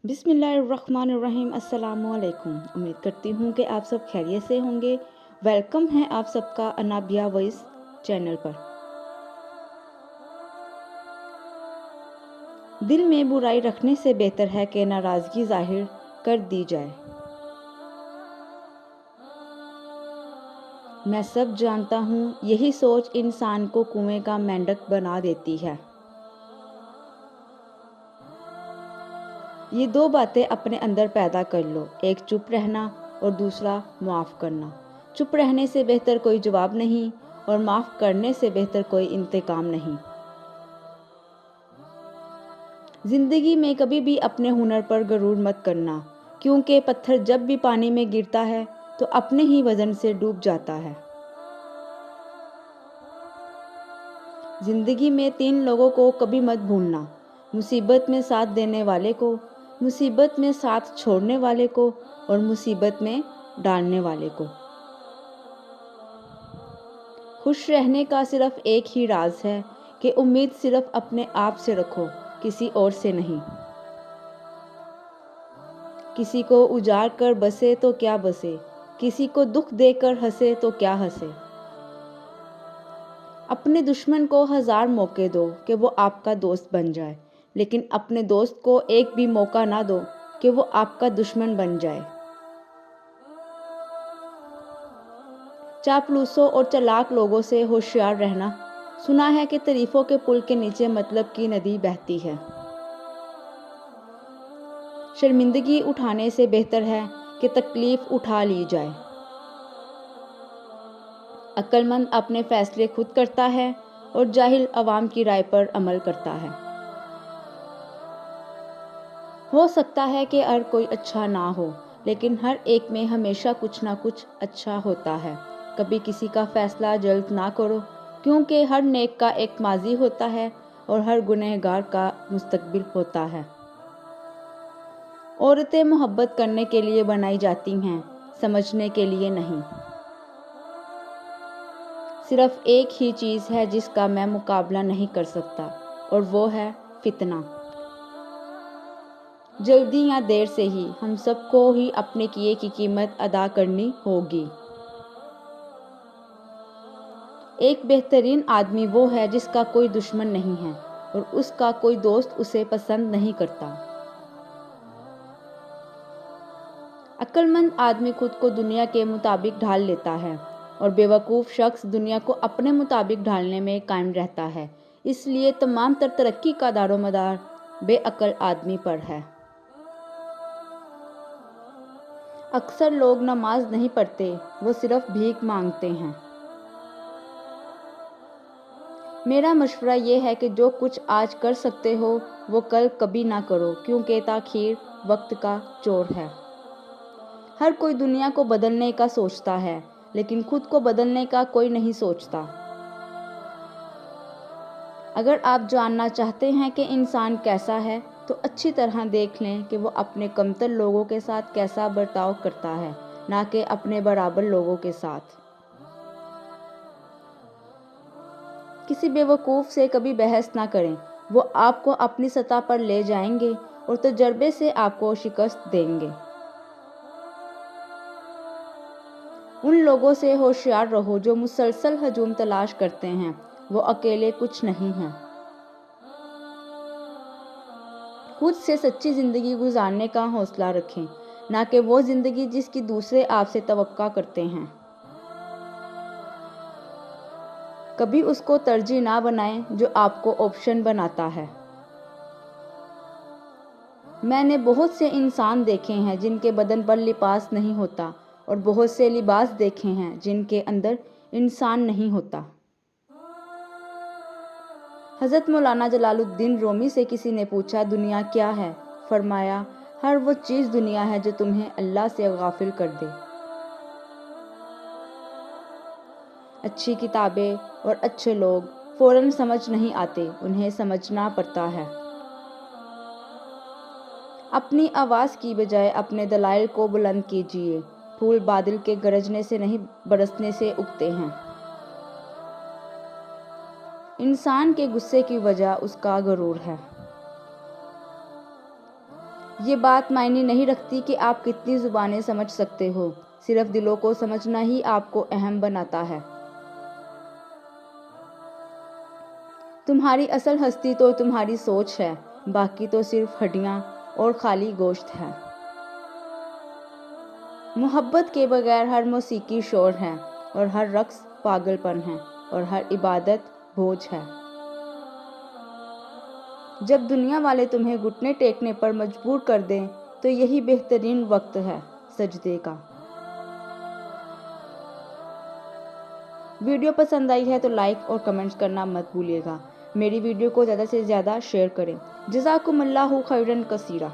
बिस्मिल्लाहिर्रहमानिर्रहीम। अस्सलाम वालेकुम। उम्मीद करती हूँ कि आप सब खैरियत से होंगे। वेलकम है आप सबका अनाबिया वॉइस चैनल पर। दिल में बुराई रखने से बेहतर है कि नाराज़गी ज़ाहिर कर दी जाए। मैं सब जानता हूँ, यही सोच इंसान को कुएं का मेंढक बना देती है। ये दो बातें अपने अंदर पैदा कर लो, एक चुप रहना और दूसरा माफ़ करना। चुप रहने से बेहतर कोई जवाब नहीं और माफ़ करने से बेहतर कोई इंतकाम नहीं। ज़िंदगी में कभी भी अपने हुनर पर गरूर मत करना, क्योंकि पत्थर जब भी पानी में गिरता है तो अपने ही वज़न से डूब जाता है। ज़िंदगी में 3 लोगों को कभी मत भूलना, मुसीबत में साथ देने वाले को, मुसीबत में साथ छोड़ने वाले को और मुसीबत में डालने वाले को। खुश रहने का सिर्फ एक ही राज है कि उम्मीद सिर्फ अपने आप से रखो, किसी और से नहीं। किसी को उजाड़ कर बसे तो क्या बसे, किसी को दुख देकर हंसे तो क्या हंसे। अपने दुश्मन को 1000 मौके दो कि वो आपका दोस्त बन जाए, लेकिन अपने दोस्त को एक भी मौका ना दो कि वो आपका दुश्मन बन जाए। चापलूसों और चालाक लोगों से होशियार रहना। सुना है कि तारीफों के पुल के नीचे मतलब की नदी बहती है। शर्मिंदगी उठाने से बेहतर है कि तकलीफ उठा ली जाए। अक्लमंद अपने फैसले खुद करता है और जाहिल अवाम की राय पर अमल करता है। हो सकता है कि हर कोई अच्छा ना हो, लेकिन हर एक में हमेशा कुछ ना कुछ अच्छा होता है। कभी किसी का फैसला जल्द ना करो, क्योंकि हर नेक का एक माजी होता है और हर गुनहगार का मुस्तकबिल होता है। औरतें मोहब्बत करने के लिए बनाई जाती हैं, समझने के लिए नहीं। सिर्फ एक ही चीज़ है जिसका मैं मुकाबला नहीं कर सकता, और वो है फितना। जल्दी या देर से ही हम सबको ही अपने किए की कीमत अदा करनी होगी। एक बेहतरीन आदमी वो है जिसका कोई दुश्मन नहीं है और उसका कोई दोस्त उसे पसंद नहीं करता। अक्लमंद आदमी खुद को दुनिया के मुताबिक ढाल लेता है और बेवकूफ़ शख्स दुनिया को अपने मुताबिक ढालने में कायम रहता है। इसलिए तमाम तरक्की का दारोमदार बेअक्ल आदमी पर है। अक्सर लोग नमाज नहीं पढ़ते, वो सिर्फ भीख मांगते हैं। मेरा मशवरा ये है कि जो कुछ आज कर सकते हो वो कल कभी ना करो, क्योंकि ताख़ीर वक्त का चोर है। हर कोई दुनिया को बदलने का सोचता है, लेकिन खुद को बदलने का कोई नहीं सोचता। अगर आप जानना चाहते हैं कि इंसान कैसा है, तो अच्छी तरह देख लें कि वो अपने कमतर लोगों के साथ कैसा बर्ताव करता है, ना कि अपने बराबर लोगों के साथ। किसी बेवकूफ़ से कभी बहस ना करें, वो आपको अपनी सतह पर ले जाएंगे और तजर्बे से आपको शिकस्त देंगे। उन लोगों से होशियार रहो जो मुसलसल हजूम तलाश करते हैं, वो अकेले कुछ नहीं हैं। खुद से सच्ची ज़िंदगी गुजारने का हौसला रखें, ना कि वो ज़िंदगी जिसकी दूसरे आपसे तवक्का करते हैं। कभी उसको तरजीह ना बनाएं जो आपको ऑप्शन बनाता है। मैंने बहुत से इंसान देखे हैं जिनके बदन पर लिबास नहीं होता, और बहुत से लिबास देखे हैं जिनके अंदर इंसान नहीं होता। हज़रत मौलाना जलालुद्दीन रूमी से किसी ने पूछा, दुनिया क्या है? फरमाया, हर वो चीज़ दुनिया है जो तुम्हें अल्लाह से गाफिल कर दे। अच्छी किताबें और अच्छे लोग फ़ौरन समझ नहीं आते, उन्हें समझना पड़ता है। अपनी आवाज़ की बजाय अपने दलाइल को बुलंद कीजिए। फूल बादल के गरजने से नहीं, बरसने से उगते हैं। इंसान के गुस्से की वजह उसका गरूर है। یہ بات معنی نہیں رکھتی کہ آپ کتنی زبانیں سمجھ سکتے ہو، صرف دلوں کو سمجھنا ہی آپ کو اہم بناتا ہے۔ تمہاری اصل ہستی تو تمہاری سوچ ہے، باقی تو صرف ہڈیاں اور خالی گوشت ہے۔ محبت کے بغیر ہر موسیقی شور ہے، اور ہر رقص پاگل پن ہے، اور ہر عبادت بوجھ ہے۔ جب دنیا والے تمہیں گھٹنے ٹیکنے پر مجبور کر دیں تو یہی بہترین وقت ہے سجدے کا۔ ویڈیو پسند آئی ہے تو لائک اور کمنٹس کرنا مت بھولیے گا۔ میری ویڈیو کو زیادہ سے زیادہ شیئر کریں۔ جزاکم اللہ خیرن کثیرا۔